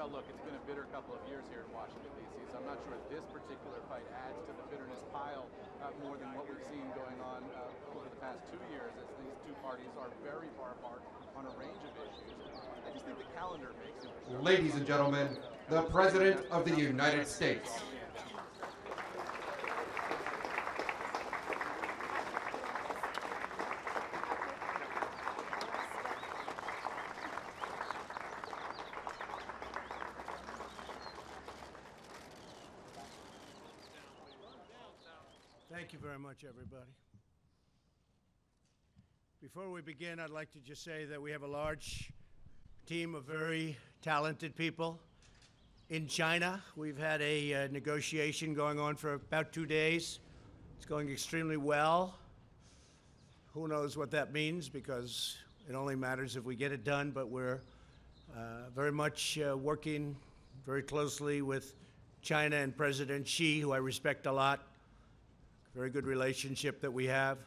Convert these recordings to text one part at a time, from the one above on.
well, look, it's been a bitter couple of years here in Washington, D.C., so I'm not sure this particular fight adds to the bitterness pile more than what we've seen going on over the past 2 years, as these two parties are very far apart on a range of issues. I just think the calendar makes it. Ladies and gentlemen, the President of the United States. Thank you very much, everybody. Before we begin, I'd like to just say that we have a large team of very talented people in China. We've had a negotiation going on for about 2 days. It's going extremely well. Who knows what that means, because it only matters if we get it done, but we're very much working very closely with China and President Xi, who I respect a lot. Very good relationship that we have,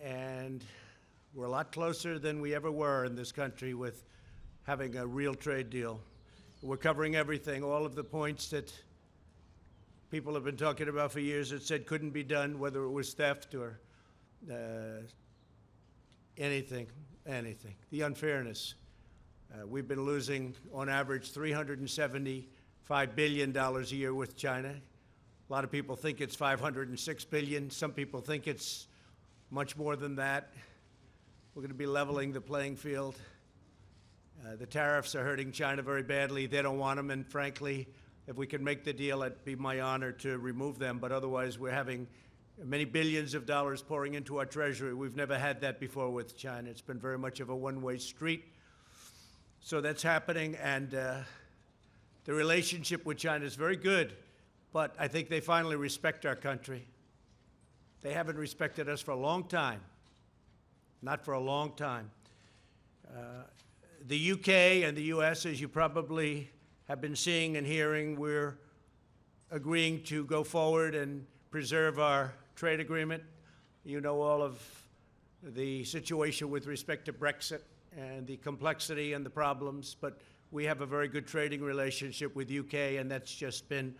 and we're a lot closer than we ever were in this country with having a real trade deal. We're covering everything, all of the points that people have been talking about for years that said couldn't be done, whether it was theft or anything. The unfairness. We've been losing, on average, $375 billion a year with China. A lot of people think it's $506 billion. Some people think it's much more than that. We're going to be leveling the playing field. The tariffs are hurting China very badly. They don't want them, and frankly, if we can make the deal, it'd be my honor to remove them. But otherwise, we're having many billions of dollars pouring into our treasury. We've never had that before with China. It's been very much of a one-way street. So that's happening, and the relationship with China is very good. But I think they finally respect our country. They haven't respected us for a long time. Not for a long time. The UK and the US, as you probably have been seeing and hearing, we're agreeing to go forward and preserve our trade agreement. You know all of the situation with respect to Brexit and the complexity and the problems, but we have a very good trading relationship with UK, and that's just been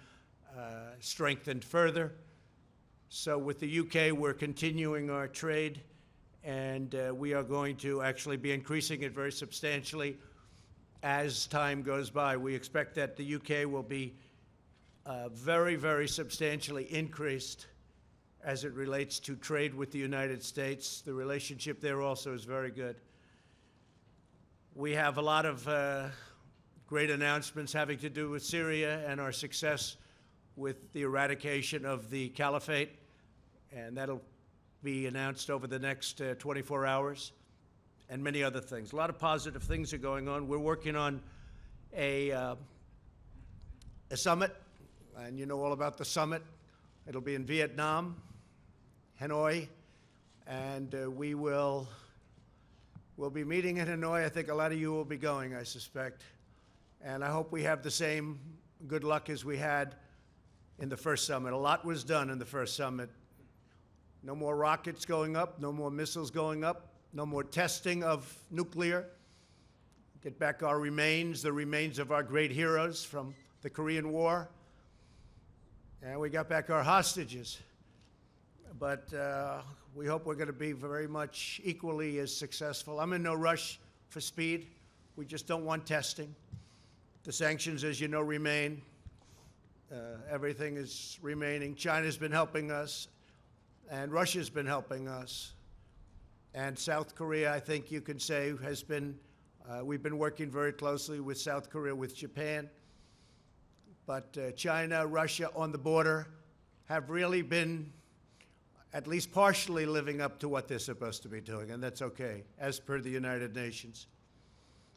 strengthened further. So with the UK, we're continuing our trade, and we are going to actually be increasing it very substantially as time goes by. We expect that the UK will be very, very substantially increased as it relates to trade with the United States. The relationship there also is very good. We have a lot of great announcements having to do with Syria and our success with the eradication of the caliphate, and that'll be announced over the next 24 hours, and many other things. A lot of positive things are going on. We're working on a summit, and you know all about the summit. It'll be in Vietnam, Hanoi, and we'll be meeting in Hanoi. I think a lot of you will be going, I suspect, and I hope we have the same good luck as we had in the first summit. A lot was done in the first summit. No more rockets going up, no more missiles going up, no more testing of nuclear. Get back our remains, the remains of our great heroes from the Korean War. And we got back our hostages. But we hope we're going to be very much equally as successful. I'm in no rush for speed. We just don't want testing. The sanctions, as you know, remain. Everything is remaining. China's been helping us, and Russia's been helping us. And South Korea, I think you can say, has been, we've been working very closely with South Korea, with Japan. But China, Russia on the border have really been at least partially living up to what they're supposed to be doing, and that's okay, as per the United Nations.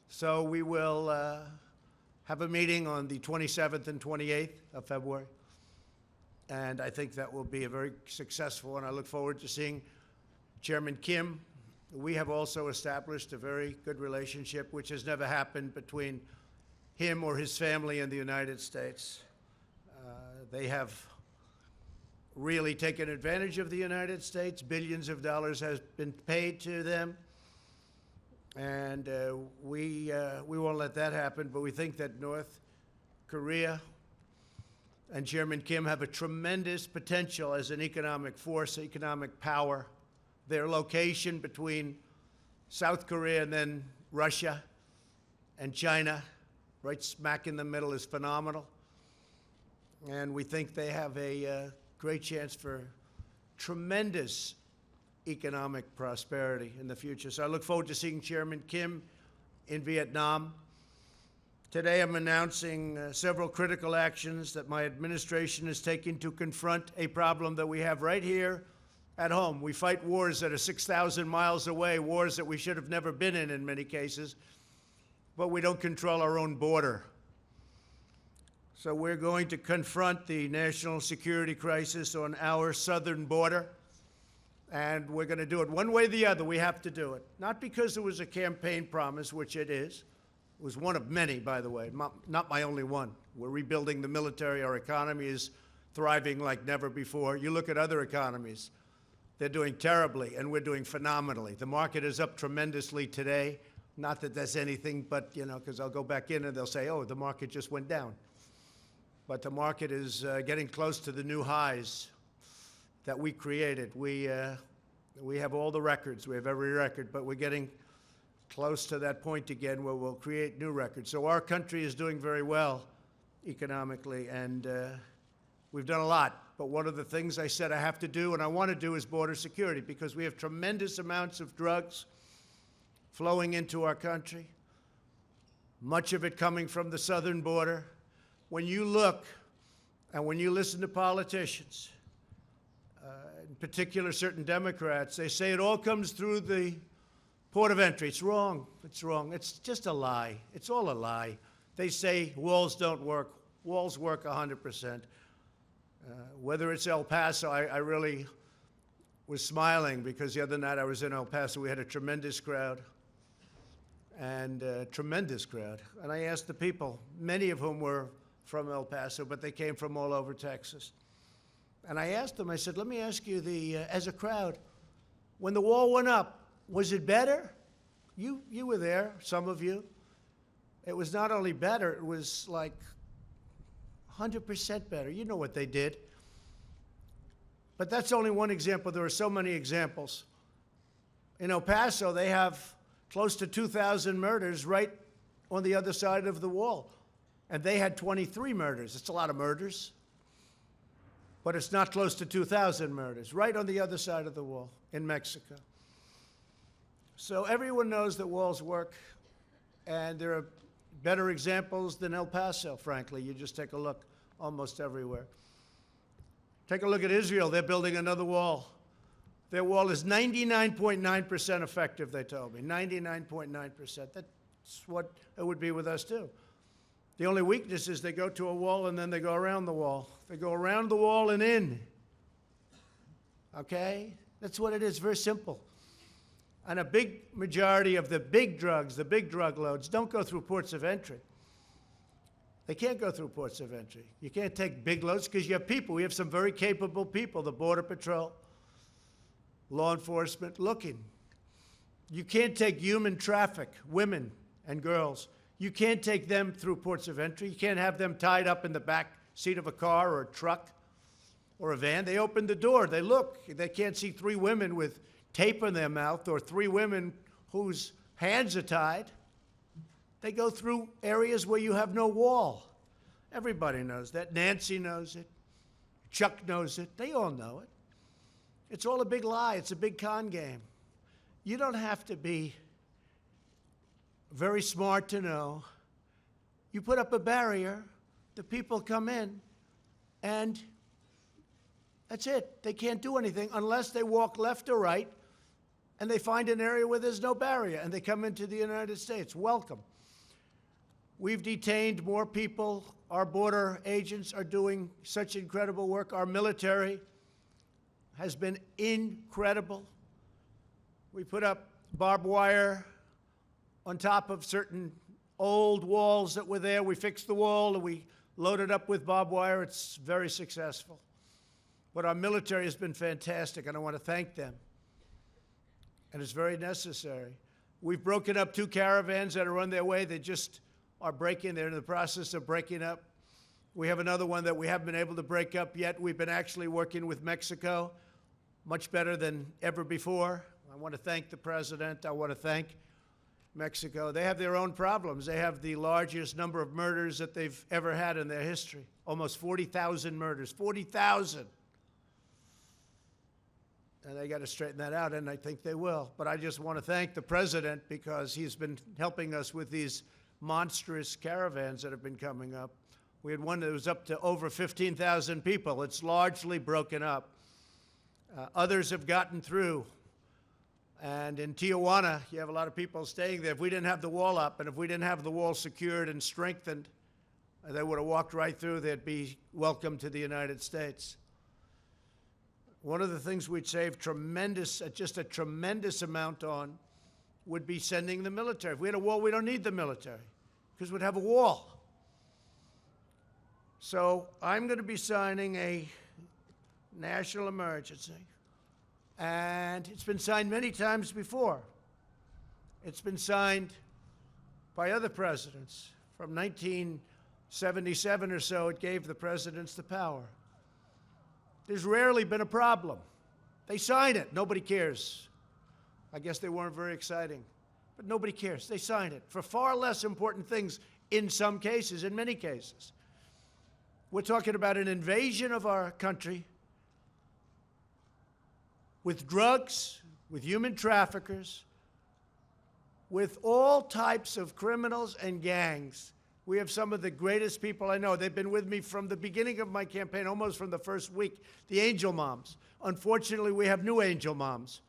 So we will have a meeting on the 27th and 28th of February. And I think that will be a very successful, and I look forward to seeing Chairman Kim. We have also established a very good relationship, which has never happened between him or his family and the United States. They have really taken advantage of the United States. Billions of dollars has been paid to them. And we won't let that happen, but we think that North Korea and Chairman Kim have a tremendous potential as an economic force, economic power. Their location between South Korea and then Russia and China, right smack in the middle, is phenomenal. And we think they have a great chance for tremendous economic prosperity in the future. So I look forward to seeing Chairman Kim in Vietnam. Today I'm announcing several critical actions that my administration has taken to confront a problem that we have right here at home. We fight wars that are 6,000 miles away, wars that we should have never been in many cases, but we don't control our own border. So we're going to confront the national security crisis on our southern border, and we're going to do it one way or the other. We have to do it. Not because it was a campaign promise, which it is. It was one of many, by the way, not my only one. We're rebuilding the military. Our economy is thriving like never before. You look at other economies. They're doing terribly, and we're doing phenomenally. The market is up tremendously today. Not that that's anything, but, you know, because I'll go back in and they'll say, oh, the market just went down. But the market is getting close to the new highs that we created. We have all the records. We have every record, but we're getting close to that point again where we'll create new records. So our country is doing very well economically, and we've done a lot. But one of the things I said I have to do and I want to do is border security, because we have tremendous amounts of drugs flowing into our country, much of it coming from the southern border. When you look and when you listen to politicians, in particular certain Democrats, they say it all comes through the port of entry. It's wrong. It's wrong. It's just a lie. It's all a lie. They say walls don't work. Walls work 100%. Whether it's El Paso, I really was smiling because the other night I was in El Paso. We had a tremendous crowd. And I asked the people, many of whom were from El Paso, but they came from all over Texas. And I asked them, I said, let me ask you, as a crowd, when the wall went up, was it better? You were there, some of you. It was not only better, it was like 100% better. You know what they did. But that's only one example. There are so many examples. In El Paso, they have close to 2,000 murders right on the other side of the wall. And they had 23 murders. It's a lot of murders. But it's not close to 2,000 murders, right on the other side of the wall in Mexico. So everyone knows that walls work, and there are better examples than El Paso, frankly. You just take a look almost everywhere. Take a look at Israel. They're building another wall. Their wall is 99.9% effective, they told me. 99.9%. That's what it would be with us, too. The only weakness is they go to a wall and then they go around the wall. They go around the wall and in. Okay? That's what it is. Very simple. And a big majority of the big drugs, the big drug loads, don't go through ports of entry. They can't go through ports of entry. You can't take big loads because you have people. We have some very capable people, the Border Patrol, law enforcement, looking. You can't take human traffic, women and girls. You can't take them through ports of entry. You can't have them tied up in the back seat of a car or a truck or a van. They open the door. They look. They can't see three women with tape in their mouth or three women whose hands are tied. They go through areas where you have no wall. Everybody knows that. Nancy knows it. Chuck knows it. They all know it. It's all a big lie. It's a big con game. You don't have to be very smart to know. You put up a barrier, the people come in, and that's it. They can't do anything unless they walk left or right, and they find an area where there's no barrier, and they come into the United States. Welcome. We've detained more people. Our border agents are doing such incredible work. Our military has been incredible. We put up barbed wire on top of certain old walls that were there. We fixed the wall and we loaded up with barbed wire. It's very successful. But our military has been fantastic, and I want to thank them. And it's very necessary. We've broken up 2 caravans that are on their way. They just are breaking. They're in the process of breaking up. We have another one that we haven't been able to break up yet. We've been actually working with Mexico much better than ever before. I want to thank the president. I want to thank Mexico. They have their own problems. They have the largest number of murders that they've ever had in their history. Almost 40,000 murders. 40,000. And they got to straighten that out, and I think they will. But I just want to thank the president because he's been helping us with these monstrous caravans that have been coming up. We had one that was up to over 15,000 people. It's largely broken up. Others have gotten through. And in Tijuana, you have a lot of people staying there. If we didn't have the wall up and if we didn't have the wall secured and strengthened, they would have walked right through. They'd be welcome to the United States. One of the things we'd save just a tremendous amount on would be sending the military. If we had a wall, we don't need the military because we'd have a wall. So I'm going to be signing a national emergency. And it's been signed many times before. It's been signed by other presidents. From 1977 or so, it gave the presidents the power. There's rarely been a problem. They sign it. Nobody cares. I guess they weren't very exciting. But nobody cares. They sign it for far less important things in some cases, in many cases. We're talking about an invasion of our country with drugs, with human traffickers, with all types of criminals and gangs. We have some of the greatest people I know. They've been with me from the beginning of my campaign, almost from the first week, the angel moms. Unfortunately, we have new angel moms.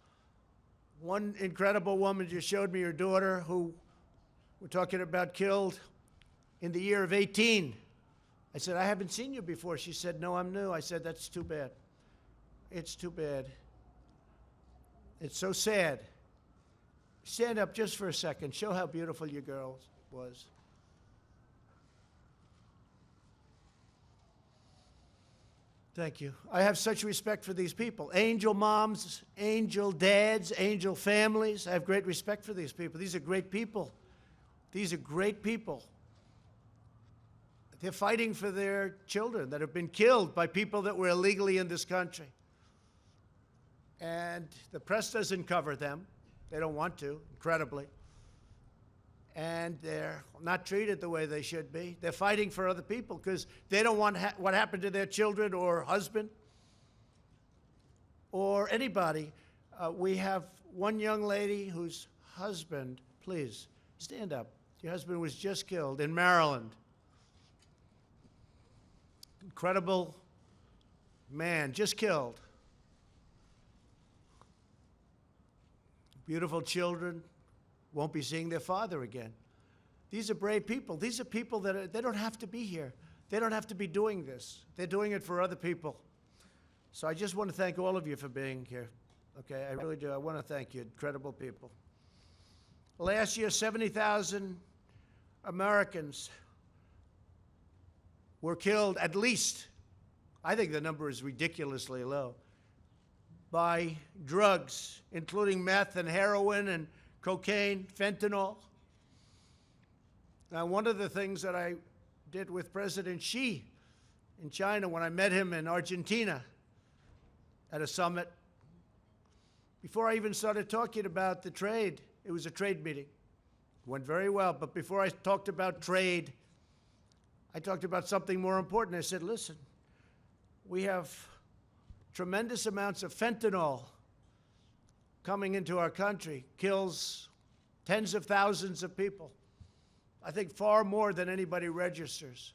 One incredible woman just showed me her daughter, who we're talking about, killed in the year of 18. I said, I haven't seen you before. She said, no, I'm new. I said, that's too bad. It's too bad. It's so sad. Stand up just for a second. Show how beautiful your girl was. Thank you. I have such respect for these people. Angel moms, angel dads, angel families. I have great respect for these people. These are great people. These are great people. They're fighting for their children that have been killed by people that were illegally in this country. And the press doesn't cover them. They don't want to, incredibly. And they're not treated the way they should be. They're fighting for other people because they don't want what happened to their children or husband or anybody. We have one young lady whose husband, please, stand up. Your husband was just killed in Maryland. Incredible man, just killed. Beautiful children won't be seeing their father again. These are brave people. These are people that they don't have to be here. They don't have to be doing this. They're doing it for other people. So I just want to thank all of you for being here. Okay, I really do. I want to thank you, incredible people. Last year, 70,000 Americans were killed, at least. I think the number is ridiculously low, by drugs, including meth and heroin and cocaine, fentanyl. Now, one of the things that I did with President Xi in China when I met him in Argentina at a summit, before I even started talking about the trade, it was a trade meeting. It went very well, but before I talked about trade, I talked about something more important. I said, listen, we have tremendous amounts of fentanyl coming into our country, kills tens of thousands of people. I think far more than anybody registers.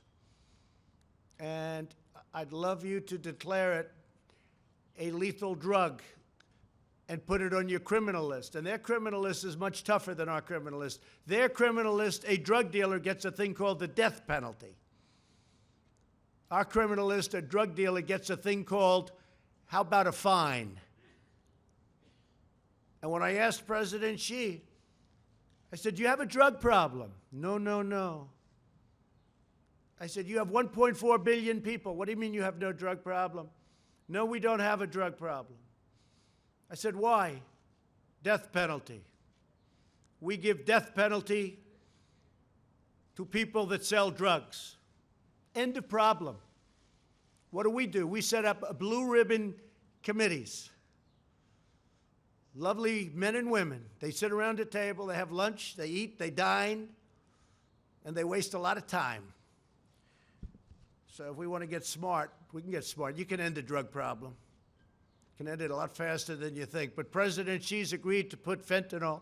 And I'd love you to declare it a lethal drug and put it on your criminal list. And their criminal list is much tougher than our criminal list. Their criminal list, a drug dealer gets a thing called the death penalty. Our criminal list, a drug dealer gets a thing called, how about a fine? And when I asked President Xi, I said, do you have a drug problem? No, no, no. I said, you have 1.4 billion people. What do you mean you have no drug problem? No, we don't have a drug problem. I said, why? Death penalty. we give death penalty to people that sell drugs. End of problem. What do? We set up blue ribbon committees. Lovely men and women. They sit around a table, they have lunch, they eat, they dine, and they waste a lot of time. So if we want to get smart, we can get smart. You can end the drug problem. You can end it a lot faster than you think. But President Xi's agreed to put fentanyl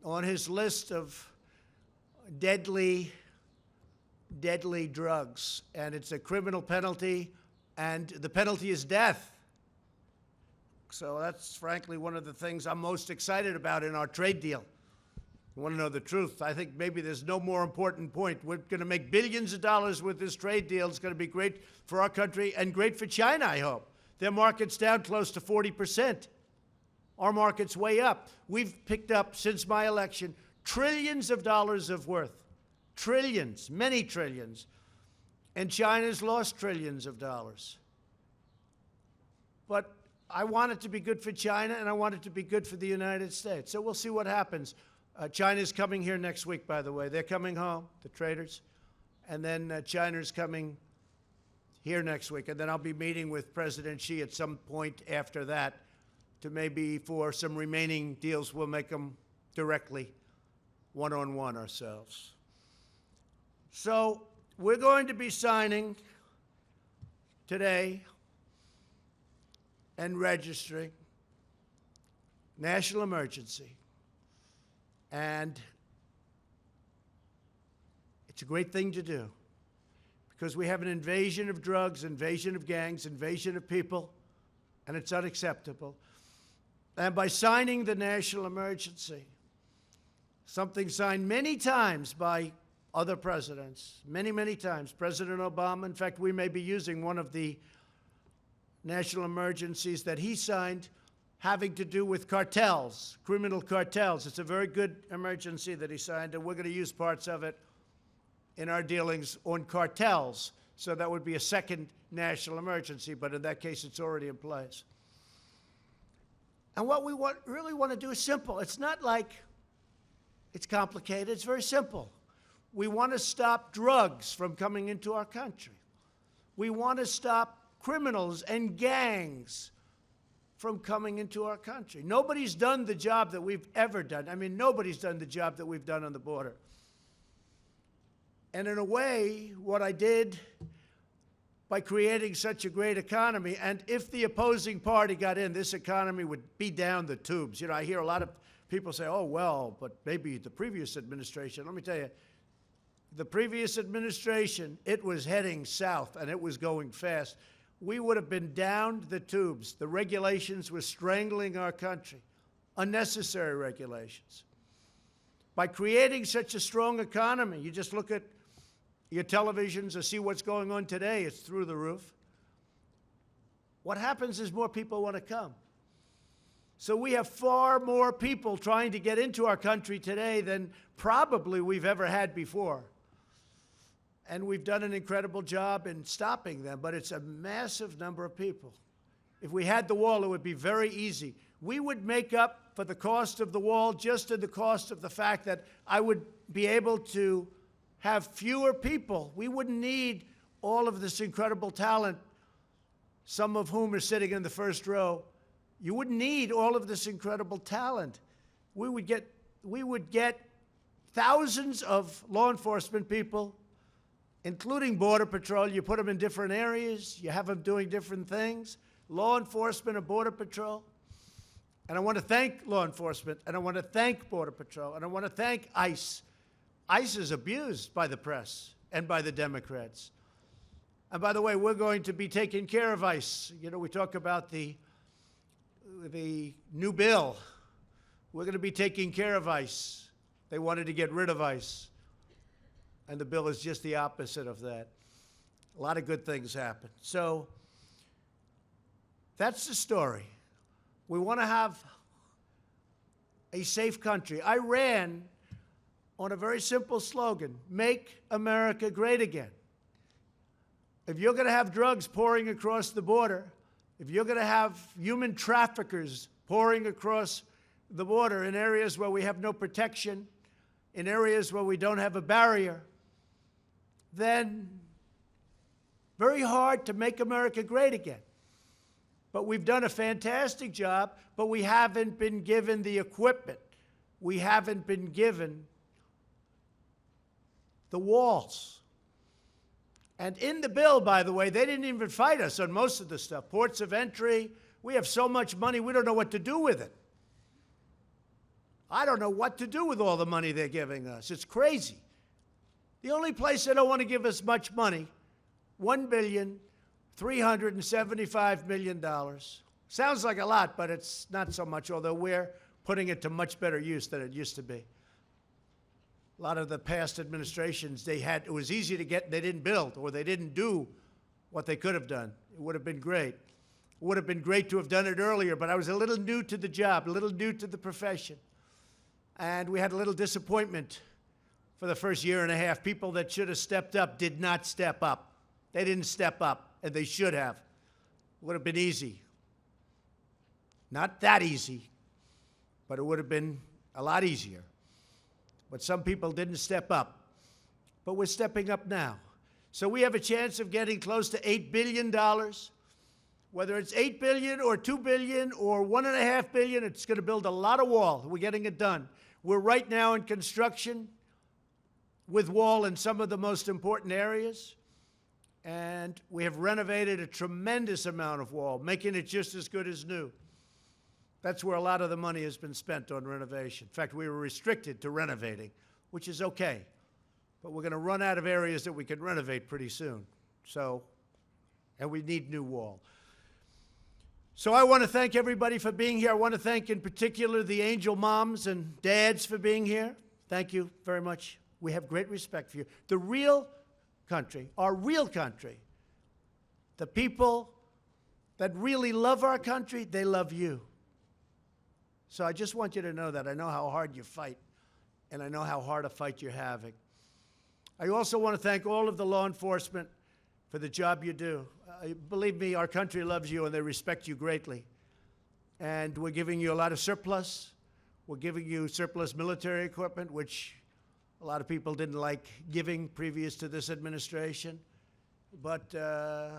on his list of deadly drugs. And it's a criminal penalty, and the penalty is death. So that's frankly one of the things I'm most excited about in our trade deal. You want to know the truth? I think maybe there's no more important point. We're going to make billions of dollars with this trade deal. It's going to be great for our country and great for China, I hope. Their market's down close to 40%. Our market's way up. We've picked up, since my election, trillions of dollars of worth. Trillions, many trillions. And China's lost trillions of dollars. But I want it to be good for China, and I want it to be good for the United States. So we'll see what happens. China's coming here next week, by the way. They're coming home, the traders. And then China's coming here next week. And then I'll be meeting with President Xi at some point after that to maybe for some remaining deals, we'll make them directly one-on-one ourselves. So we're going to be signing today and registering national emergency. And it's a great thing to do because we have an invasion of drugs, invasion of gangs, invasion of people, and it's unacceptable. And by signing the national emergency, something signed many times by other presidents, many, many times. President Obama, in fact, we may be using one of the national emergencies that he signed having to do with cartels, criminal cartels. It's a very good emergency that he signed, and we're going to use parts of it in our dealings on cartels. So that would be a second national emergency, but in that case, it's already in place. And what we really want to do is simple. It's not like it's complicated. It's very simple. We want to stop drugs from coming into our country. We want to stop criminals and gangs from coming into our country. Nobody's done the job that we've ever done. I mean, nobody's done the job that we've done on the border. And in a way, what I did by creating such a great economy, and if the opposing party got in, this economy would be down the tubes. You know, I hear a lot of people say, oh, well, but maybe the previous administration. Let me tell you, the previous administration, it was heading south, and it was going fast. We would have been down the tubes. The regulations were strangling our country, unnecessary regulations. By creating such a strong economy, you just look at your televisions or see what's going on today, it's through the roof. What happens is more people want to come. So we have far more people trying to get into our country today than probably we've ever had before. And we've done an incredible job in stopping them, but it's a massive number of people. If we had the wall, it would be very easy. We would make up for the cost of the wall just in the cost of the fact that I would be able to have fewer people. We wouldn't need all of this incredible talent, some of whom are sitting in the first row. You wouldn't need all of this incredible talent. We would get thousands of law enforcement people, including Border Patrol. You put them in different areas. You have them doing different things. Law enforcement and Border Patrol. And I want to thank law enforcement, and I want to thank Border Patrol, and I want to thank ICE. ICE is abused by the press and by the Democrats. And by the way, we're going to be taking care of ICE. You know, we talk about the new bill. We're going to be taking care of ICE. They wanted to get rid of ICE. And the bill is just the opposite of that. A lot of good things happen. So that's the story. We want to have a safe country. I ran on a very simple slogan, make America great again. If you're going to have drugs pouring across the border, if you're going to have human traffickers pouring across the border in areas where we have no protection, in areas where we don't have a barrier, then very hard to make America great again. But we've done a fantastic job, but we haven't been given the equipment. We haven't been given the walls. And in the bill, by the way, they didn't even fight us on most of the stuff. Ports of entry, we have so much money, we don't know what to do with it. I don't know what to do with all the money they're giving us. It's crazy. The only place they don't want to give us much money, $1,375 million. Sounds like a lot, but it's not so much, although we're putting it to much better use than it used to be. A lot of the past administrations, it was easy to get, they didn't build, or they didn't do what they could have done. It would have been great. It would have been great to have done it earlier, but I was a little new to the job, a little new to the profession. And we had a little disappointment for the first year and a half. People that should have stepped up did not step up. They didn't step up, and they should have. It would have been easy. Not that easy, but it would have been a lot easier. But some people didn't step up. But we're stepping up now. So we have a chance of getting close to $8 billion. Whether it's $8 billion or $2 billion or $1.5 billion, it's going to build a lot of wall. We're getting it done. We're right now in construction with wall in some of the most important areas. And we have renovated a tremendous amount of wall, making it just as good as new. That's where a lot of the money has been spent on renovation. In fact, we were restricted to renovating, which is okay. But we're going to run out of areas that we can renovate pretty soon. And we need new wall. So I want to thank everybody for being here. I want to thank in particular the angel moms and dads for being here. Thank you very much. We have great respect for you. The real country, our real country, the people that really love our country, they love you. So I just want you to know that. I know how hard you fight, and I know how hard a fight you're having. I also want to thank all of the law enforcement for the job you do. Believe me, our country loves you, and they respect you greatly. And we're giving you a lot of surplus. We're giving you surplus military equipment, which a lot of people didn't like giving previous to this administration. But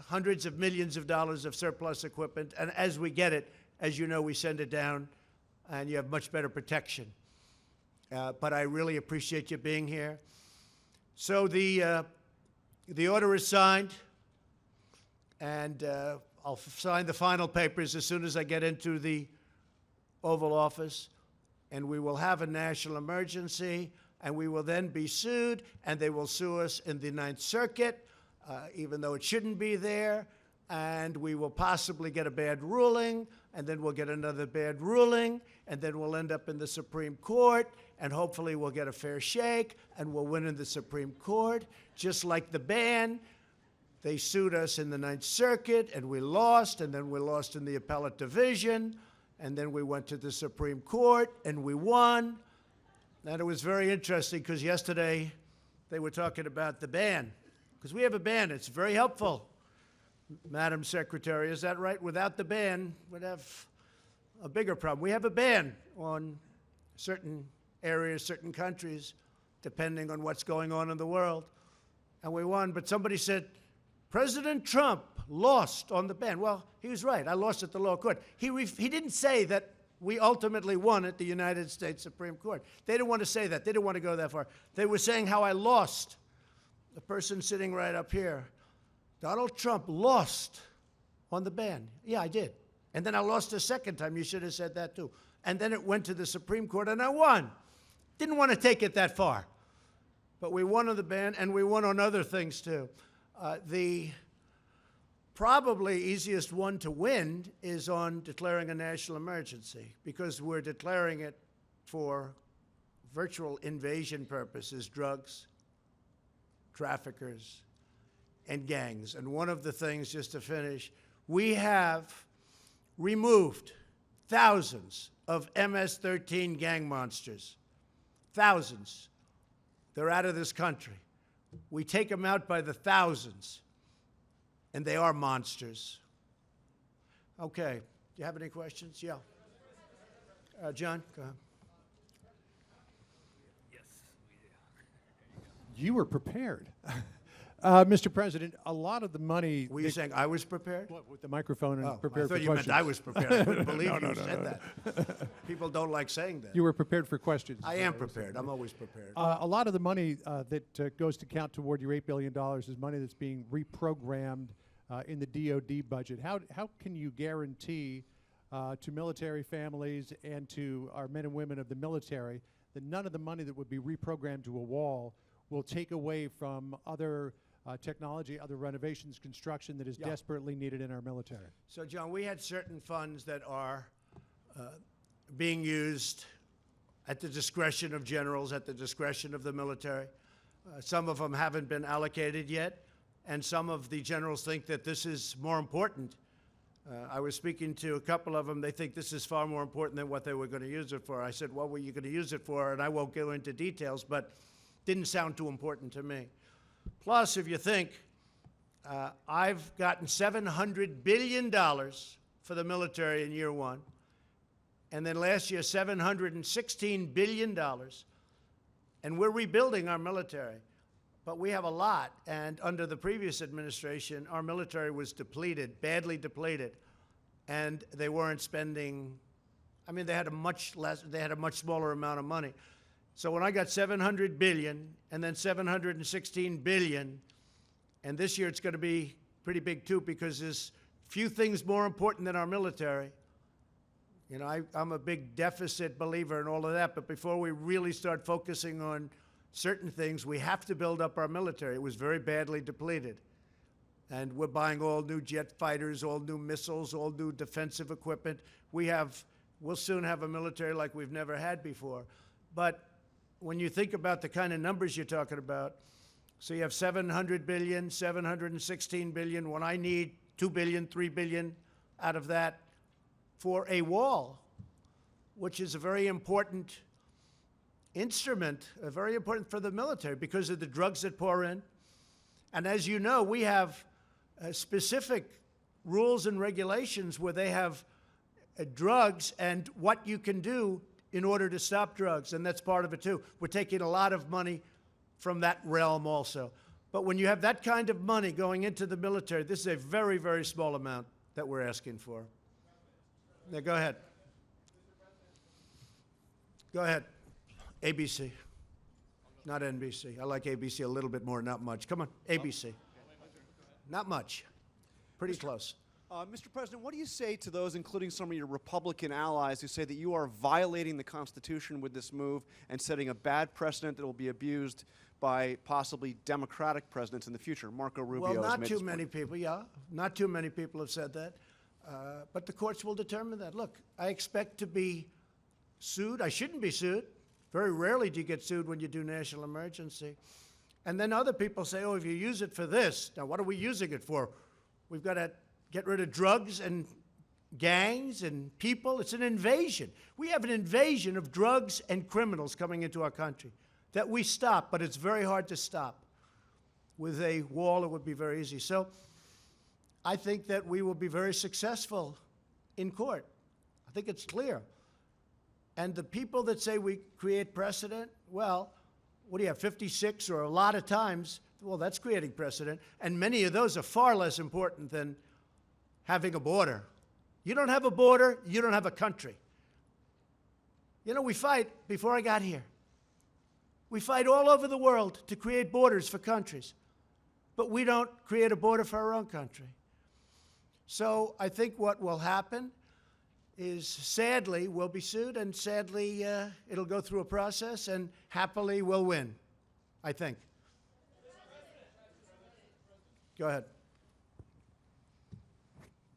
hundreds of millions of dollars of surplus equipment. And as we get it, as you know, we send it down, and you have much better protection. But I really appreciate you being here. So the order is signed, and I'll sign the final papers as soon as I get into the Oval Office, and we will have a national emergency, and we will then be sued, and they will sue us in the Ninth Circuit, even though it shouldn't be there, and we will possibly get a bad ruling, and then we'll get another bad ruling, and then we'll end up in the Supreme Court, and hopefully we'll get a fair shake, and we'll win in the Supreme Court, just like the ban. They sued us in the Ninth Circuit, and we lost, and then we lost in the appellate division, and then we went to the Supreme Court, and we won. And it was very interesting, because yesterday they were talking about the ban, because we have a ban. It's very helpful. Madam Secretary, is that right? Without the ban, we'd have a bigger problem. We have a ban on certain areas, certain countries, depending on what's going on in the world. And we won, but somebody said, President Trump lost on the ban. Well, he was right. I lost at the lower court. He didn't say that we ultimately won at the United States Supreme Court. They didn't want to say that. They didn't want to go that far. They were saying how I lost. The person sitting right up here, Donald Trump lost on the ban. Yeah, I did. And then I lost a second time. You should have said that too. And then it went to the Supreme Court, and I won. Didn't want to take it that far. But we won on the ban, and we won on other things too. The probably easiest one to win is on declaring a national emergency, because we're declaring it for virtual invasion purposes, drugs, traffickers, and gangs. And one of the things, just to finish, we have removed thousands of MS-13 gang monsters. Thousands. They're out of this country. We take them out by the thousands, and they are monsters. Okay. Do you have any questions? Yeah. John, go ahead. You were prepared. Mr. President, a lot of the money... Were you saying I was prepared? What, with the microphone and Oh, prepared I for thought you questions? meant I was prepared. I couldn't believe you said that. People don't like saying that. You were prepared for questions. I am prepared. I'm always prepared. A lot of the money that goes to count toward your $8 billion is money that's being reprogrammed in the DOD budget. How can you guarantee to military families and to our men and women of the military that none of the money that would be reprogrammed to a wall will take away from other technology, other renovations, construction that is desperately needed in our military? So, John, we had certain funds that are being used at the discretion of generals, at the discretion of the military. Some of them haven't been allocated yet, and some of the generals think that this is more important. I was speaking to a couple of them. They think this is far more important than what they were going to use it for. I said, what were you going to use it for? And I won't go into details, but didn't sound too important to me. Plus, if you think, I've gotten $700 billion for the military in year one, and then last year $716 billion, and we're rebuilding our military. But we have a lot, and under the previous administration, our military was depleted, badly depleted, and they weren't spending, I mean, they had a much smaller amount of money. So when I got $700 billion and then $716 billion, and this year it's going to be pretty big too, because there's few things more important than our military. You know, I'm a big deficit believer in all of that, but before we really start focusing on certain things, we have to build up our military. It was very badly depleted. And we're buying all new jet fighters, all new missiles, all new defensive equipment. We'll soon have a military like we've never had before. But when you think about the kind of numbers you're talking about, so you have $700 billion, $716 billion, when I need $2 billion, $3 billion out of that for a wall, which is a very important instrument, very important for the military because of the drugs that pour in. And as you know, we have specific rules and regulations where they have drugs and what you can do in order to stop drugs, and that's part of it too. We're taking a lot of money from that realm also. But when you have that kind of money going into the military, this is a very, very small amount that we're asking for. Now, go ahead. Go ahead. ABC, not NBC. I like ABC a little bit more, not much. Come on, ABC. Not much. Pretty close. Mr. President, what do you say to those, including some of your Republican allies, who say that you are violating the Constitution with this move and setting a bad precedent that will be abused by possibly Democratic presidents in the future? Marco Rubio Well, has not made too this many point. people, yeah. Not too many people have said that. But the courts will determine that. Look, I expect to be sued. I shouldn't be sued. Very rarely do you get sued when you do national emergency. And then other people say, oh, if you use it for this, now what are we using it for? We've got to get rid of drugs and gangs and people. It's an invasion. We have an invasion of drugs and criminals coming into our country that we stop, but it's very hard to stop. With a wall, it would be very easy. So I think that we will be very successful in court. I think it's clear. And the people that say we create precedent, well, what do you have, 56 or a lot of times? Well, that's creating precedent. And many of those are far less important than having a border. You don't have a border, you don't have a country. You know, we fight, before I got here, we fight all over the world to create borders for countries. But we don't create a border for our own country. So I think what will happen is, sadly, we'll be sued, and sadly, it'll go through a process, and happily, we'll win, I think. Go ahead.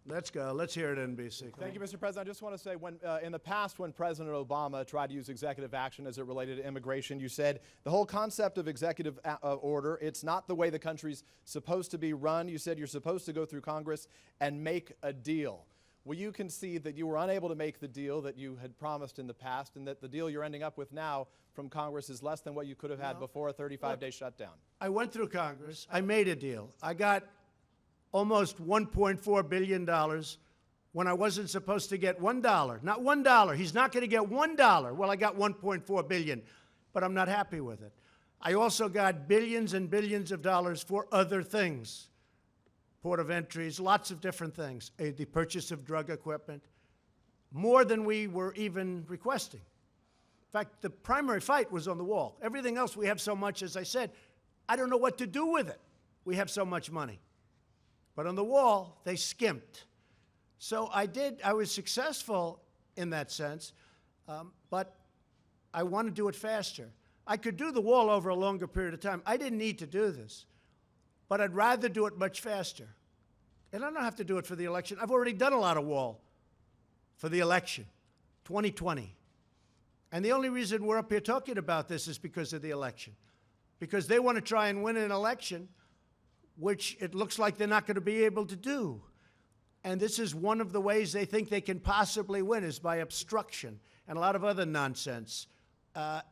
Let's go. Let's hear it, NBC. Thank you, Mr. President. I just want to say, when in the past, when President Obama tried to use executive action as it related to immigration, you said the whole concept of executive order, it's not the way the country's supposed to be run. You said you're supposed to go through Congress and make a deal. Will you concede that you were unable to make the deal that you had promised in the past, and that the deal you're ending up with now from Congress is less than what you could have had before a 35-day shutdown? I went through Congress. I made a deal. I got almost $1.4 billion when I wasn't supposed to get $1. Not $1. He's not going to get $1. Well, I got $1.4 billion, but I'm not happy with it. I also got billions and billions of dollars for other things. Port of entries, lots of different things. The purchase of drug equipment, more than we were even requesting. In fact, the primary fight was on the wall. Everything else, we have so much, as I said, I don't know what to do with it. We have so much money. But on the wall, they skimped. So I was successful in that sense, but I want to do it faster. I could do the wall over a longer period of time. I didn't need to do this, but I'd rather do it much faster. And I don't have to do it for the election. I've already done a lot of wall for the election, 2020. And the only reason we're up here talking about this is because of the election. Because they want to try and win an election, which it looks like they're not going to be able to do. And this is one of the ways they think they can possibly win, is by obstruction and a lot of other nonsense.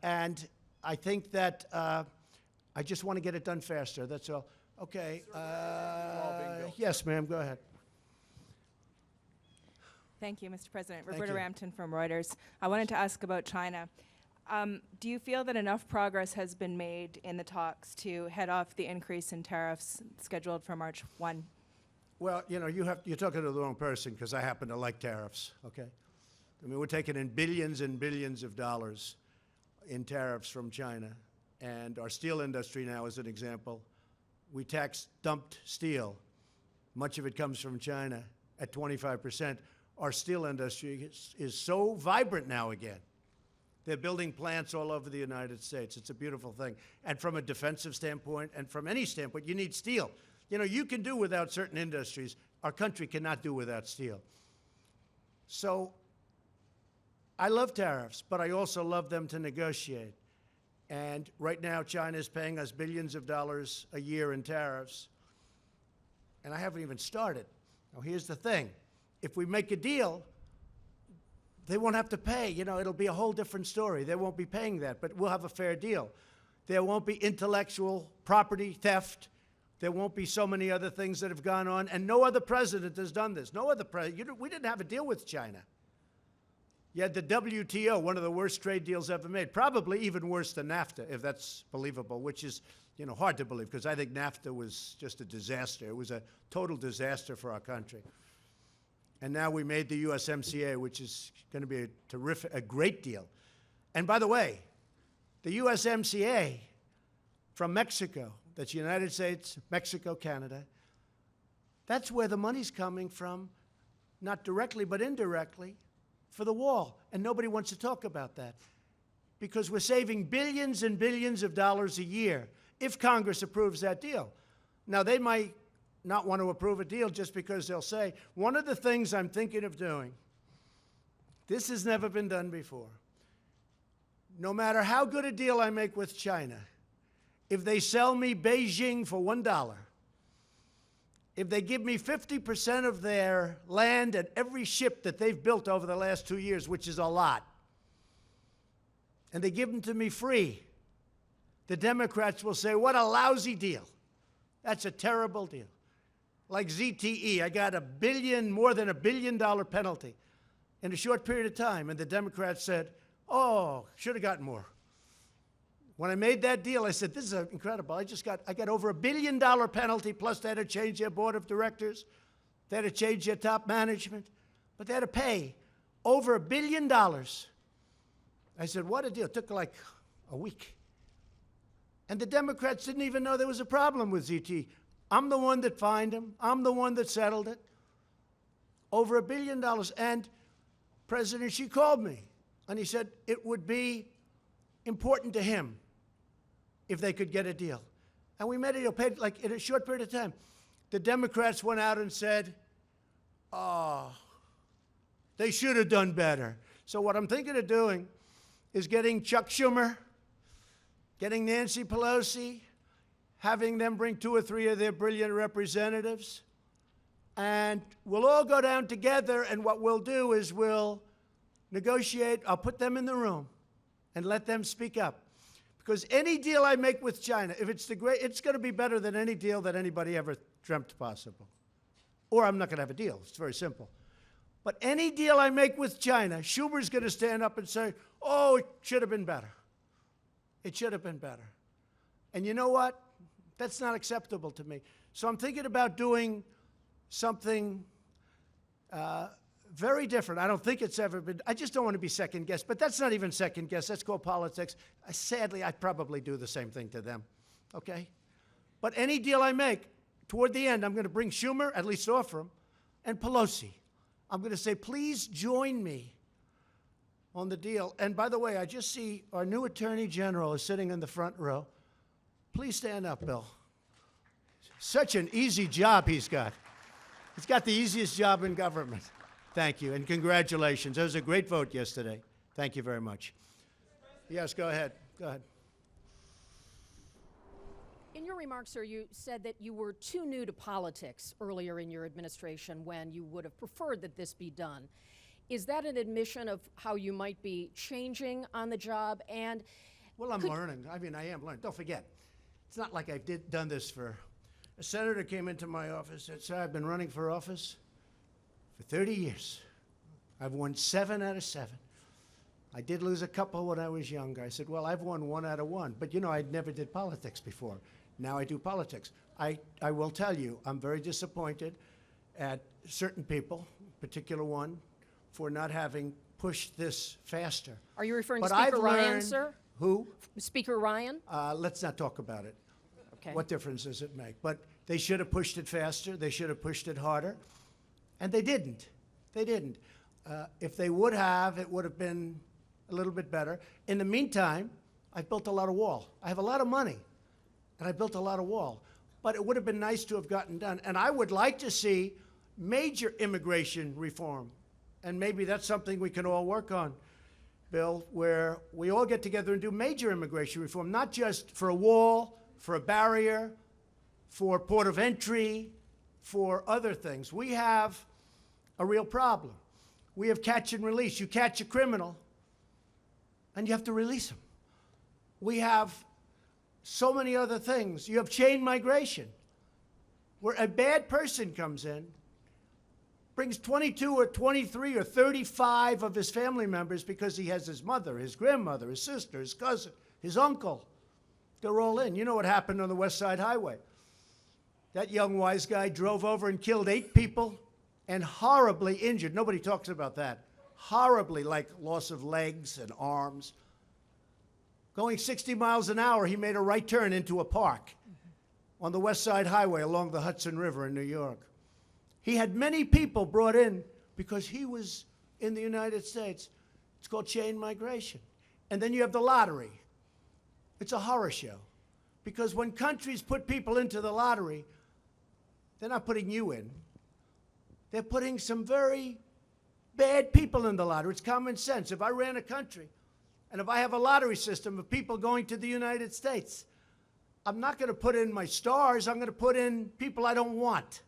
And I think that I just want to get it done faster. That's all. Okay. Yes, ma'am. Go ahead. Thank you, Mr. President. Thank Roberta you. Rampton from Reuters. I wanted to ask about China. Do you feel that enough progress has been made in the talks to head off the increase in tariffs scheduled for March 1? Well, you know, you're talking to the wrong person, because I happen to like tariffs, okay? I mean, we're taking in billions and billions of dollars in tariffs from China. And our steel industry now, as an example, we tax dumped steel. Much of it comes from China at 25%. Our steel industry is so vibrant now again. They're building plants all over the United States. It's a beautiful thing. And from a defensive standpoint, and from any standpoint, you need steel. You know, you can do without certain industries. Our country cannot do without steel. So I love tariffs, but I also love them to negotiate. And right now, China is paying us billions of dollars a year in tariffs. And I haven't even started. Now, here's the thing. If we make a deal, they won't have to pay. You know, it'll be a whole different story. They won't be paying that, but we'll have a fair deal. There won't be intellectual property theft. There won't be so many other things that have gone on, and no other president has done this. No other president. We didn't have a deal with China. You had the WTO, one of the worst trade deals ever made, probably even worse than NAFTA, if that's believable, which is, you know, hard to believe, because I think NAFTA was just a disaster. It was a total disaster for our country. And now we made the USMCA, which is going to be a great deal. And by the way, the USMCA from Mexico, that's United States, Mexico, Canada, that's where the money's coming from, not directly but indirectly, for the wall. And nobody wants to talk about that, because we're saving billions and billions of dollars a year if Congress approves that deal. Now, they might not want to approve a deal just because they'll say, one of the things I'm thinking of doing, this has never been done before. No matter how good a deal I make with China, if they sell me Beijing for $1, if they give me 50% of their land and every ship that they've built over the last 2 years, which is a lot, and they give them to me free, the Democrats will say, what a lousy deal. That's a terrible deal. Like ZTE, I got more than $1 billion penalty in a short period of time, and the Democrats said, oh, should have gotten more. When I made that deal, I said, this is incredible. I got over $1 billion penalty, plus they had to change their board of directors. They had to change their top management. But they had to pay over $1 billion. I said, what a deal. It took like a week. And the Democrats didn't even know there was a problem with ZT. I'm the one that fined them. I'm the one that settled it. Over $1 billion. And President Xi called me, and he said it would be important to him if they could get a deal. And we made a deal, paid like in a short period of time. The Democrats went out and said, oh, they should have done better. So what I'm thinking of doing is getting Chuck Schumer, getting Nancy Pelosi, having them bring 2 or 3 of their brilliant representatives, and we'll all go down together, and what we'll do is we'll negotiate. I'll put them in the room and let them speak up. Because any deal I make with China, if it's it's going to be better than any deal that anybody ever dreamt possible. Or I'm not going to have a deal. It's very simple. But any deal I make with China, Schumer's going to stand up and say, oh, it should have been better. It should have been better. And you know what? That's not acceptable to me. So I'm thinking about doing something very different. I don't think it's ever been. I just don't want to be second guessed. But that's not even second guess. That's called politics. Sadly, I'd probably do the same thing to them. Okay? But any deal I make, toward the end, I'm going to bring Schumer, at least offer him, and Pelosi. I'm going to say, please join me on the deal. And by the way, I just see our new Attorney General is sitting in the front row. Please stand up, Bill. Such an easy job he's got. He's got the easiest job in government. Thank you, and congratulations. That was a great vote yesterday. Thank you very much. Yes, go ahead. Go ahead. In your remarks, sir, you said that you were too new to politics earlier in your administration when you would have preferred that this be done. Is that an admission of how you might be changing on the job? And well, I'm learning. I mean, I am learning. Don't forget, it's not like I've done this for. A senator came into my office and said, I've been running for office for 30 years. I've won 7 out of 7. I did lose a couple when I was younger. I said, well, I've won 1 out of 1. But, you know, I never did politics before. Now I do politics. I will tell you, I'm very disappointed at certain people, particular one, for not having pushed this faster. are you referring But to Speaker I've Ryan, learned- sir? Who? Speaker Ryan? Let's not talk about it. Okay. What difference does it make? But they should have pushed it faster. They should have pushed it harder. And they didn't. They didn't. If they would have, it would have been a little bit better. In the meantime, I've built a lot of wall. I have a lot of money, and I built a lot of wall. But it would have been nice to have gotten done. And I would like to see major immigration reform. And maybe that's something we can all work on, Bill, where we all get together and do major immigration reform, not just for a wall, for a barrier, for port of entry, for other things. We have a real problem. We have catch and release. You catch a criminal, and you have to release him. We have so many other things. You have chain migration, where a bad person comes in, brings 22 or 23 or 35 of his family members because he has his mother, his grandmother, his sister, his cousin, his uncle. They're all in. You know what happened on the West Side Highway. That young wise guy drove over and killed 8 people and horribly injured. Nobody talks about that. Horribly, like loss of legs and arms. Going 60 miles an hour, he made a right turn into a park on the West Side Highway along the Hudson River in New York. He had many people brought in because he was in the United States. It's called chain migration. And then you have the lottery. It's a horror show. Because when countries put people into the lottery, they're not putting you in. They're putting some very bad people in the lottery. It's common sense. If I ran a country, and if I have a lottery system of people going to the United States, I'm not going to put in my stars. I'm going to put in people I don't want.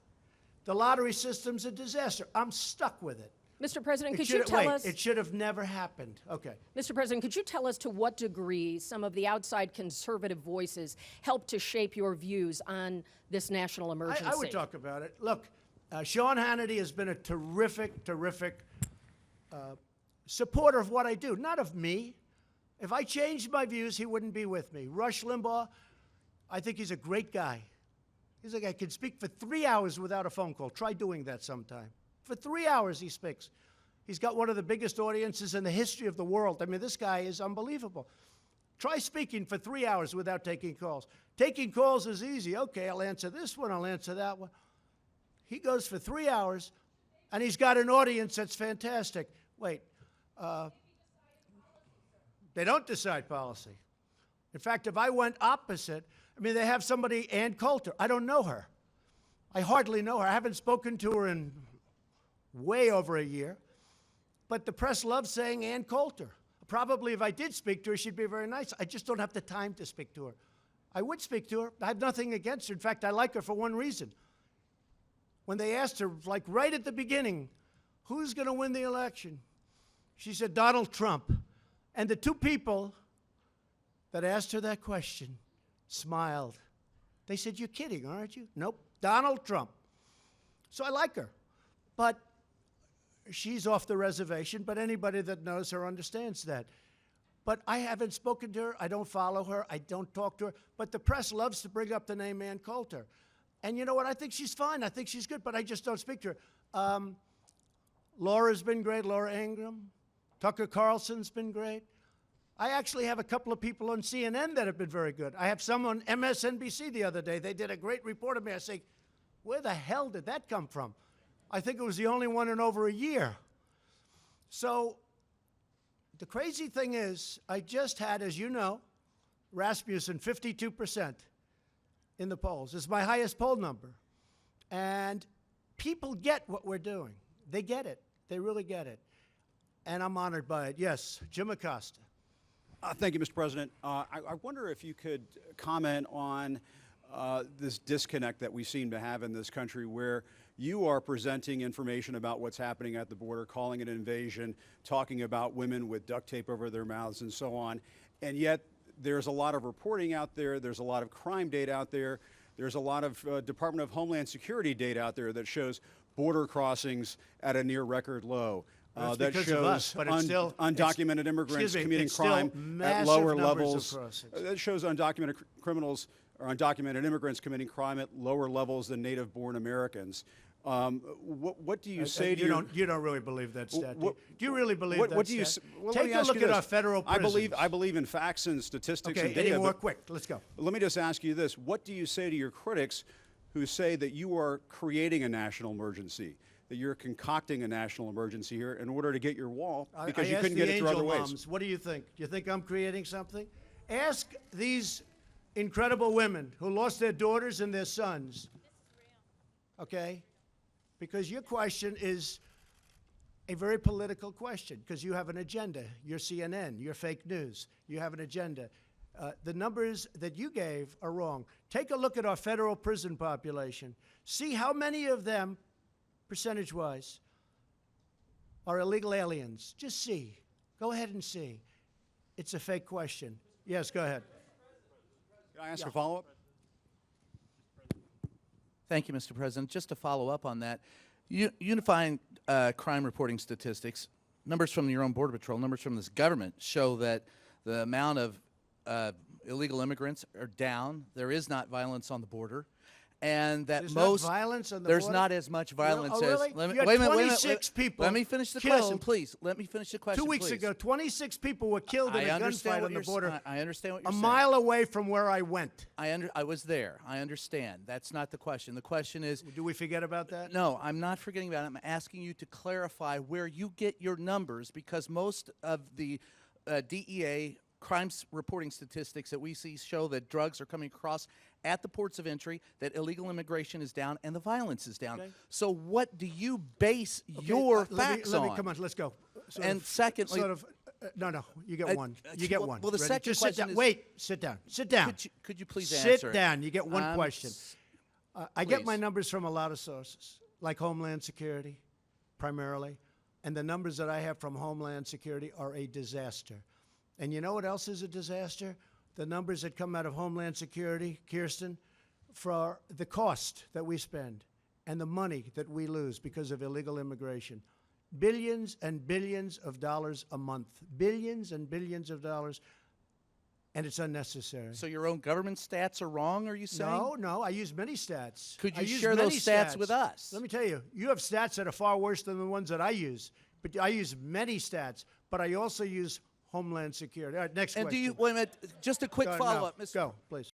The lottery system's a disaster. I'm stuck with it. Mr. President, could you tell us... It should have never happened. Okay. Mr. President, could you tell us to what degree some of the outside conservative voices helped to shape your views on this national emergency? I would talk about it. Look, Sean Hannity has been a terrific supporter of what I do, not of me. If I changed my views, he wouldn't be with me. Rush Limbaugh, I think he's a great guy. He's a guy who can speak for 3 hours without a phone call. Try doing that sometime. For 3 hours he speaks. He's got one of the biggest audiences in the history of the world. I mean, this guy is unbelievable. Try speaking for 3 hours without taking calls. Taking calls is easy. Okay, I'll answer this one, I'll answer that one. He goes for 3 hours, and he's got an audience that's fantastic. Wait, they don't decide policy. In fact, if I went opposite, I mean, they have somebody, Ann Coulter. I don't know her. I hardly know her. I haven't spoken to her in way over a year. But the press loves saying Ann Coulter. Probably if I did speak to her, she'd be very nice. I just don't have the time to speak to her. I would speak to her. I have nothing against her. In fact, I like her for one reason. When they asked her, like right at the beginning, who's going to win the election? She said, Donald Trump. And the 2 people that asked her that question smiled. They said, you're kidding, aren't you? Nope, Donald Trump. So I like her. But she's off the reservation, but anybody that knows her understands that. But I haven't spoken to her. I don't follow her. I don't talk to her. But the press loves to bring up the name Ann Coulter. And you know what? I think she's fine. I think she's good, but I just don't speak to her. Laura's been great, Laura Ingraham. Tucker Carlson's been great. I actually have a couple of people on CNN that have been very good. I have some on MSNBC the other day. They did a great report of me. I say, where the hell did that come from? I think it was the only one in over a year. So the crazy thing is, I just had, as you know, Rasmussen 52% in the polls. It's my highest poll number. And people get what we're doing. They get it. They really get it. And I'm honored by it. Yes, Jim Acosta. Thank you, Mr. President. I wonder if you could comment on this disconnect that we seem to have in this country, where you are presenting information about what's happening at the border, calling it an invasion, talking about women with duct tape over their mouths and so on, and yet there's a lot of reporting out there, there's a lot of crime data out there, there's a lot of Department of Homeland Security data out there that shows border crossings at a near record low. That shows undocumented immigrants committing crime at lower levels. That shows undocumented criminals or undocumented immigrants committing crime at lower levels than native-born Americans. What do you say to you don't really believe that stat? Do you really believe that what do you stat? well, Take a look at our federal prisons. I believe in facts and statistics and Okay, data. any more quick? Let's go. Let me just ask you this. What do you say to your critics who say that you are creating a national emergency, that you're concocting a national emergency here in order to get your wall because you couldn't get it through other ways? Moms, what do you think? Do you think I'm creating something? Ask these incredible women who lost their daughters and their sons. Okay? Because your question is a very political question, because you have an agenda. You're CNN. You're fake news. You have an agenda. The numbers that you gave are wrong. Take a look at our federal prison population. See how many of them, percentage-wise, are illegal aliens. Just see. Go ahead and see. It's a fake question. Yes, go ahead. Can I ask a follow-up? Thank you, Mr. President. Just to follow up on that, unifying crime reporting statistics, numbers from your own Border Patrol, numbers from this government show that the amount of illegal immigrants are down. There is not violence on the border. And that there's most not violence on the there's border? not as much violence really? as. Let me, You had wait a minute, 26 people Let me finish the killed. question, please. Let me finish the question. 2 weeks please. ago, 26 people were killed in a gunfight on the border. I understand what you're a saying. mile away from where I went. I was there. I understand. That's not the question. The question is. Do we forget about that? No, I'm not forgetting about it. I'm asking you to clarify where you get your numbers, because most of the DEA crimes reporting statistics that we see show that drugs are coming across at the ports of entry, that illegal immigration is down, and the violence is down. Okay. So what do you base your facts on? Come on, let's go. And secondly, no, you get one. You get one. Well, the Ready? second Just question sit down. is. Wait, sit down. Sit down. Could you please sit answer? down. You get one question. I get please. my numbers from a lot of sources, like Homeland Security, primarily, and the numbers that I have from Homeland Security are a disaster. And you know what else is a disaster? The numbers that come out of Homeland Security, Kirsten, for the cost that we spend and the money that we lose because of illegal immigration. Billions and billions of dollars a month. Billions and billions of dollars, and it's unnecessary. So your own government stats are wrong, are you saying? No, I use many stats. Could I you use share many those stats with us? Let me tell you, you have stats that are far worse than the ones that I use. But I use many stats, but I also use Homeland Security. All right, next And question. do you, wait a minute, just a quick No, follow-up, no, Mr. Go, please.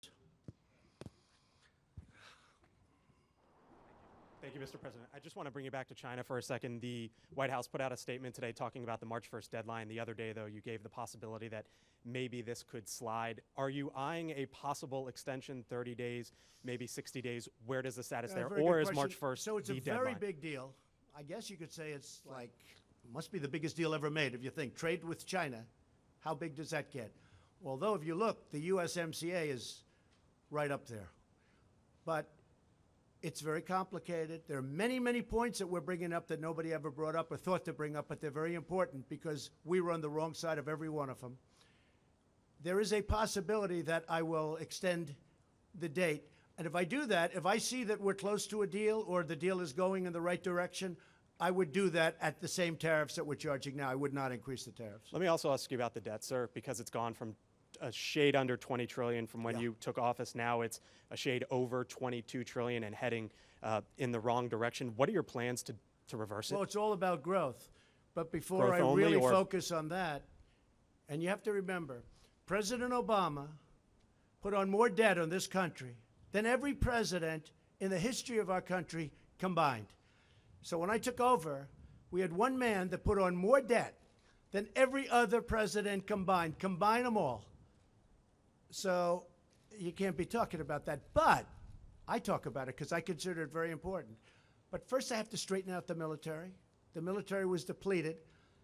Thank you, Mr. President. I just want to bring you back to China for a second. The White House put out a statement today talking about the March 1st deadline. The other day, though, you gave the possibility that maybe this could slide. Are you eyeing a possible extension, 30 days, maybe 60 days? Where does the status there? Very Or good is question. March 1st So it's the a deadline? very big deal. I guess you could say it's like, must be the biggest deal ever made if you think trade with China. How big does that get? Although if you look, the USMCA is right up there. But it's very complicated. There are many, many points that we're bringing up that nobody ever brought up or thought to bring up, but they're very important because we were on the wrong side of every one of them. There is a possibility that I will extend the date. And if I do that, if I see that we're close to a deal or the deal is going in the right direction, I would do that at the same tariffs that we're charging now. I would not increase the tariffs. Let me also ask you about the debt, sir, because it's gone from a shade under 20 trillion from when you took office. Now it's a shade over 22 trillion and heading in the wrong direction. What are your plans to reverse it? Well, it's all about growth. But before Growth I only, really or- focus on that, and you have to remember, President Obama put on more debt on this country than every president in the history of our country combined. So when I took over, we had one man that put on more debt than every other president combined. Combine them all. So you can't be talking about that. But I talk about it because I consider it very important. But first I have to straighten out the military. The military was depleted.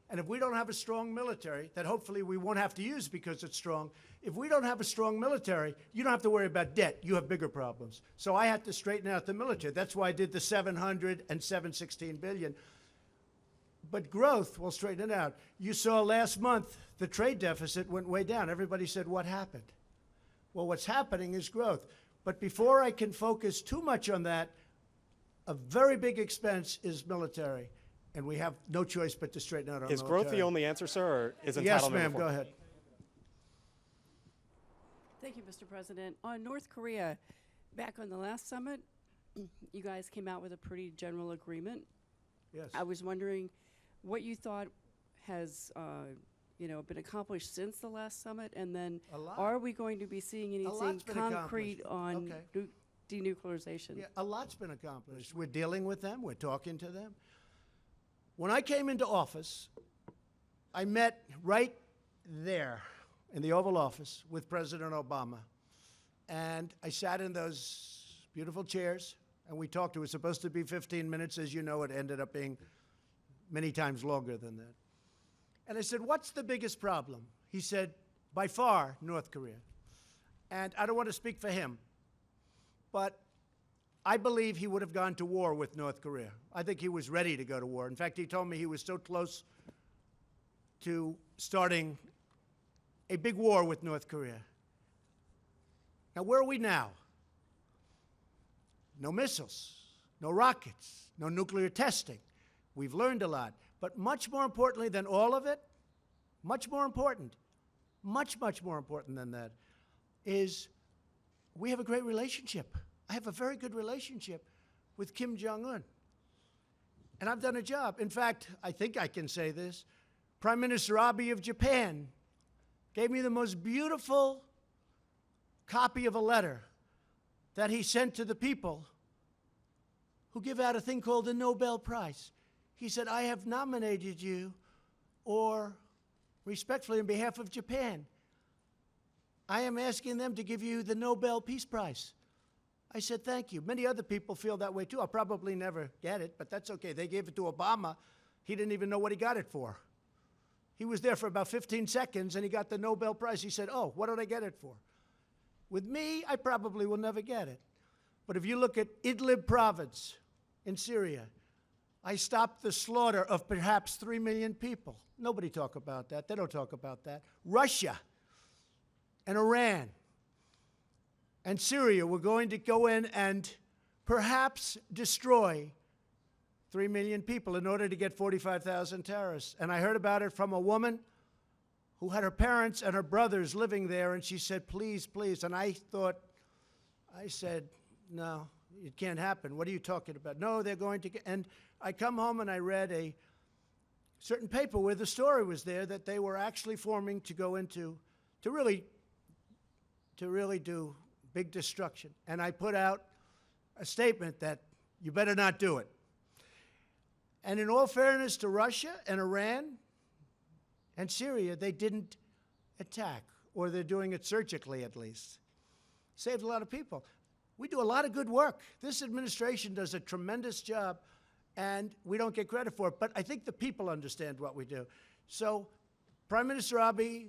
And if we don't have a strong military, that hopefully we won't have to use because it's strong, if we don't have a strong military, you don't have to worry about debt. You have bigger problems. So I had to straighten out the military. That's why I did the 700 and 716 billion. But growth will straighten it out. You saw last month the trade deficit went way down. Everybody said, what happened? Well, what's happening is growth. But before I can focus too much on that, a very big expense is military. And we have no choice but to straighten out our Is military. growth the only answer, sir, or is entitlement? Yes, ma'am, before- go ahead. Thank you, Mr. President. On North Korea, back on the last summit, you guys came out with a pretty general agreement. Yes. I was wondering what you thought has, been accomplished since the last summit, and then A lot. are we going to be seeing anything lot's been concrete on Okay. denuclearization? Yeah, a lot's been accomplished. We're dealing with them. We're talking to them. When I came into office, I met right there in the Oval Office with President Obama. And I sat in those beautiful chairs, and we talked. It was supposed to be 15 minutes. As you know, it ended up being many times longer than that. And I said, what's the biggest problem? He said, by far, North Korea. And I don't want to speak for him, but I believe he would have gone to war with North Korea. I think he was ready to go to war. In fact, he told me he was so close to starting a big war with North Korea. Now, where are we now? No missiles, no rockets, no nuclear testing. We've learned a lot. But much more importantly than all of it, much more important than that, is we have a great relationship. I have a very good relationship with Kim Jong-un. And I've done a job. In fact, I think I can say this. Prime Minister Abe of Japan gave me the most beautiful copy of a letter that he sent to the people who give out a thing called the Nobel Prize. He said, I have nominated you, or respectfully on behalf of Japan, I am asking them to give you the Nobel Peace Prize. I said, thank you. Many other people feel that way too. I'll probably never get it, but that's okay. They gave it to Obama. He didn't even know what he got it for. He was there for about 15 seconds and he got the Nobel Prize. He said, oh, what did I get it for? With me, I probably will never get it. But if you look at Idlib province in Syria, I stopped the slaughter of perhaps 3 million people. Nobody talk about that. They don't talk about that. Russia and Iran and Syria were going to go in and perhaps destroy 3 million people in order to get 45,000 terrorists. And I heard about it from a woman who had her parents and her brothers living there, and she said, please, please. And I said, no, it can't happen. What are you talking about? No, they're going to get, and I come home and I read a certain paper where the story was there that they were actually forming to go into, to really do big destruction. And I put out a statement that you better not do it. And in all fairness to Russia and Iran and Syria, they didn't attack, or they're doing it surgically at least. Saved a lot of people. We do a lot of good work. This administration does a tremendous job, and we don't get credit for it. But I think the people understand what we do. So Prime Minister Abe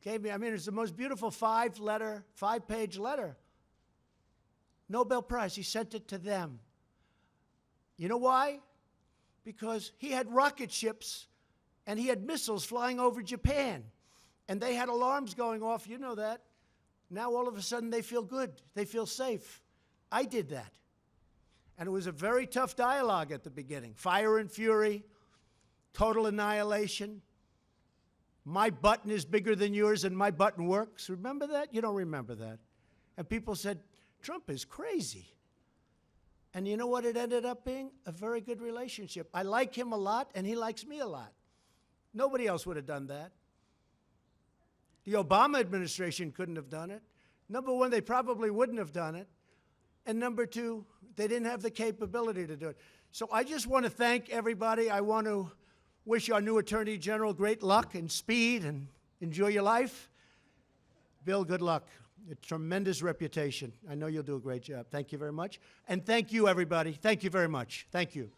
gave me, it's the most beautiful five-page letter. Nobel Prize. He sent it to them. You know why? Because he had rocket ships and he had missiles flying over Japan. And they had alarms going off. You know that. Now all of a sudden they feel good. They feel safe. I did that. And it was a very tough dialogue at the beginning. Fire and fury, total annihilation. My button is bigger than yours and my button works. Remember that? You don't remember that. And people said, Trump is crazy. And you know what it ended up being? A very good relationship. I like him a lot and he likes me a lot. Nobody else would have done that. The Obama administration couldn't have done it. Number one, they probably wouldn't have done it. And number two, they didn't have the capability to do it. So I just want to thank everybody. I want to wish our new Attorney General great luck and speed and enjoy your life. Bill, good luck. A tremendous reputation. I know you'll do a great job. Thank you very much. And thank you, everybody. Thank you very much. Thank you.